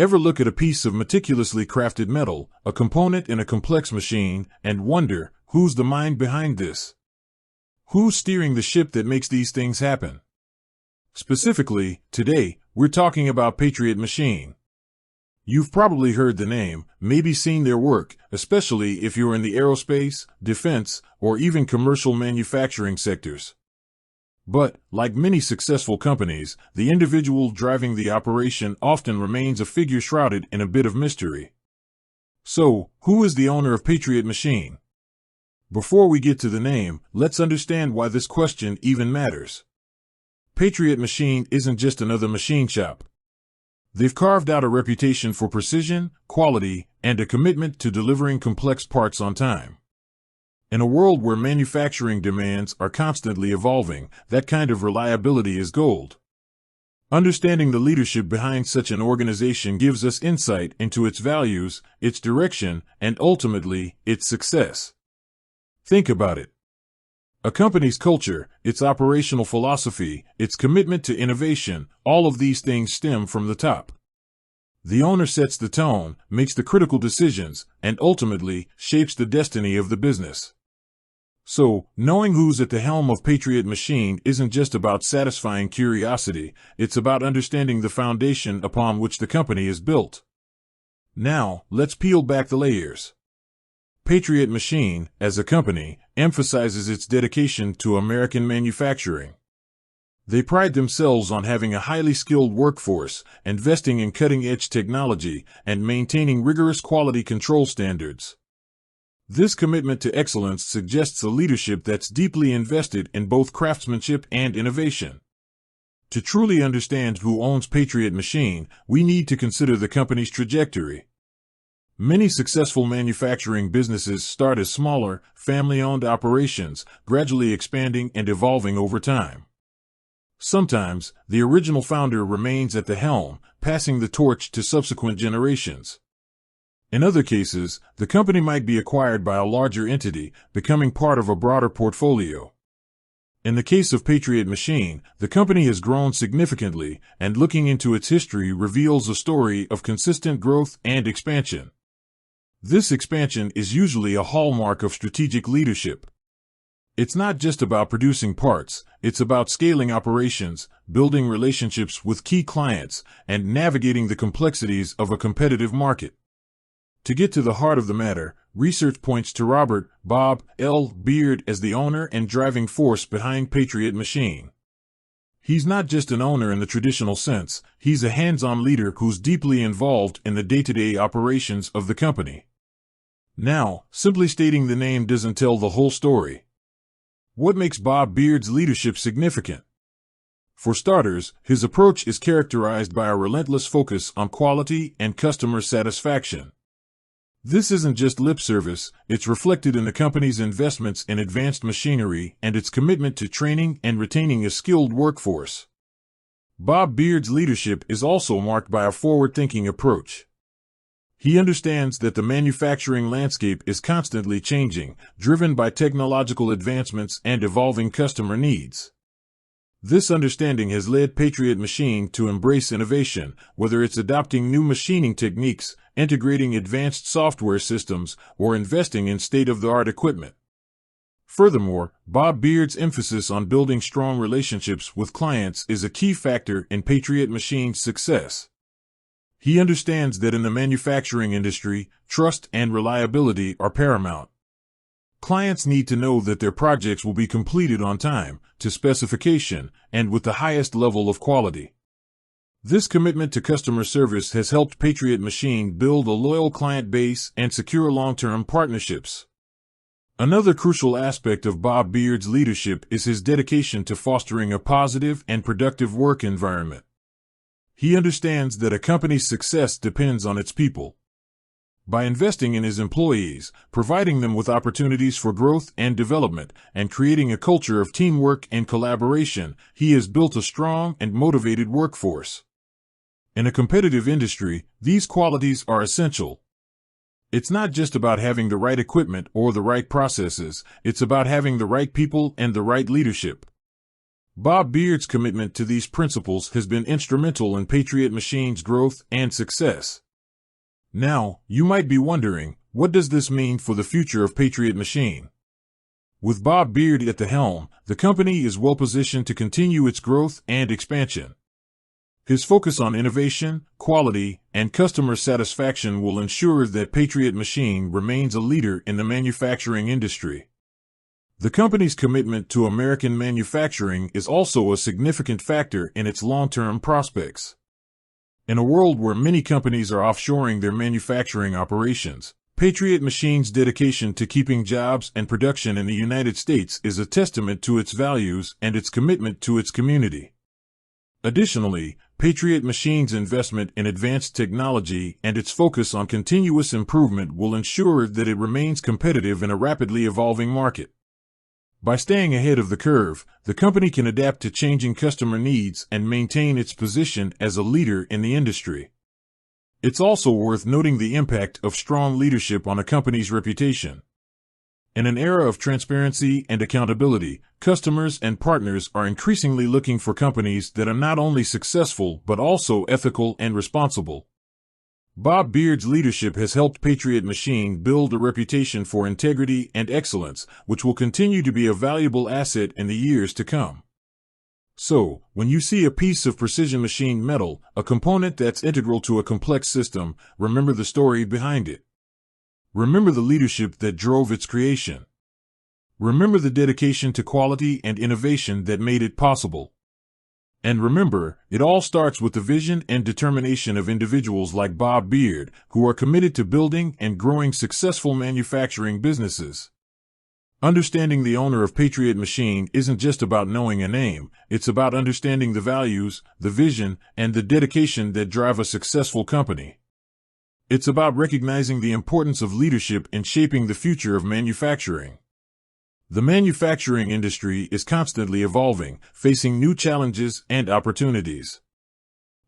Ever look at a piece of meticulously crafted metal, a component in a complex machine, and wonder, who's the mind behind this? Who's steering the ship that makes these things happen? Specifically, today, we're talking about Patriot Machine. You've probably heard the name, maybe seen their work, especially if you're in the aerospace, defense, or even commercial manufacturing sectors. But, like many successful companies, the individual driving the operation often remains a figure shrouded in a bit of mystery. So, who is the owner of Patriot Machine? Before we get to the name, let's understand why this question even matters. Patriot Machine isn't just another machine shop. They've carved out a reputation for precision, quality, and a commitment to delivering complex parts on time. In a world where manufacturing demands are constantly evolving, that kind of reliability is gold. Understanding the leadership behind such an organization gives us insight into its values, its direction, and ultimately, its success. Think about it. A company's culture, its operational philosophy, its commitment to innovation, all of these things stem from the top. The owner sets the tone, makes the critical decisions, and ultimately shapes the destiny of the business. So, knowing who's at the helm of Patriot Machine isn't just about satisfying curiosity, it's about understanding the foundation upon which the company is built. Now, let's peel back the layers. Patriot Machine, as a company, emphasizes its dedication to American manufacturing. They pride themselves on having a highly skilled workforce, investing in cutting-edge technology, and maintaining rigorous quality control standards. This commitment to excellence suggests a leadership that's deeply invested in both craftsmanship and innovation. To truly understand who owns Patriot Machine, we need to consider the company's trajectory. Many successful manufacturing businesses start as smaller, family-owned operations, gradually expanding and evolving over time. Sometimes, the original founder remains at the helm, passing the torch to subsequent generations. In other cases, the company might be acquired by a larger entity, becoming part of a broader portfolio. In the case of Patriot Machine, the company has grown significantly, and looking into its history reveals a story of consistent growth and expansion. This expansion is usually a hallmark of strategic leadership. It's not just about producing parts, it's about scaling operations, building relationships with key clients, and navigating the complexities of a competitive market. To get to the heart of the matter, research points to Robert Bob L. Beard as the owner and driving force behind Patriot Machine. He's not just an owner in the traditional sense, he's a hands-on leader who's deeply involved in the day-to-day operations of the company. Now, simply stating the name doesn't tell the whole story. What makes Bob Beard's leadership significant? For starters, his approach is characterized by a relentless focus on quality and customer satisfaction. This isn't just lip service, it's reflected in the company's investments in advanced machinery and its commitment to training and retaining a skilled workforce. Bob Beard's leadership is also marked by a forward-thinking approach. He understands that the manufacturing landscape is constantly changing, driven by technological advancements and evolving customer needs. This understanding has led Patriot Machine to embrace innovation, whether it's adopting new machining techniques, integrating advanced software systems, or investing in state-of-the-art equipment. Furthermore, Bob Beard's emphasis on building strong relationships with clients is a key factor in Patriot Machine's success. He understands that in the manufacturing industry, trust and reliability are paramount. Clients need to know that their projects will be completed on time, to specification, and with the highest level of quality. This commitment to customer service has helped Patriot Machine build a loyal client base and secure long-term partnerships. Another crucial aspect of Bob Beard's leadership is his dedication to fostering a positive and productive work environment. He understands that a company's success depends on its people. By investing in his employees, providing them with opportunities for growth and development, and creating a culture of teamwork and collaboration, he has built a strong and motivated workforce. In a competitive industry, these qualities are essential. It's not just about having the right equipment or the right processes, it's about having the right people and the right leadership. Bob Beard's commitment to these principles has been instrumental in Patriot Machine's growth and success. Now, you might be wondering, what does this mean for the future of Patriot Machine? With Bob Beard at the helm, the company is well positioned to continue its growth and expansion. His focus on innovation, quality, and customer satisfaction will ensure that Patriot Machine remains a leader in the manufacturing industry. The company's commitment to American manufacturing is also a significant factor in its long-term prospects. In a world where many companies are offshoring their manufacturing operations, Patriot Machine's dedication to keeping jobs and production in the United States is a testament to its values and its commitment to its community. Additionally, Patriot Machine's investment in advanced technology and its focus on continuous improvement will ensure that it remains competitive in a rapidly evolving market. By staying ahead of the curve, the company can adapt to changing customer needs and maintain its position as a leader in the industry. It's also worth noting the impact of strong leadership on a company's reputation. In an era of transparency and accountability, customers and partners are increasingly looking for companies that are not only successful but also ethical and responsible. Bob Beard's leadership has helped Patriot Machine build a reputation for integrity and excellence, which will continue to be a valuable asset in the years to come. So, when you see a piece of precision machined metal, a component that's integral to a complex system, remember the story behind it. Remember the leadership that drove its creation. Remember the dedication to quality and innovation that made it possible. And remember, it all starts with the vision and determination of individuals like Bob Beard, who are committed to building and growing successful manufacturing businesses. Understanding the owner of Patriot Machine isn't just about knowing a name, it's about understanding the values, the vision, and the dedication that drive a successful company. It's about recognizing the importance of leadership in shaping the future of manufacturing. The manufacturing industry is constantly evolving, facing new challenges and opportunities.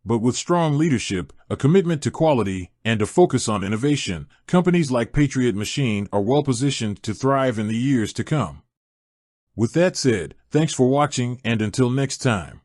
But with strong leadership, a commitment to quality, and a focus on innovation, companies like Patriot Machine are well positioned to thrive in the years to come. With that said, thanks for watching, and until next time.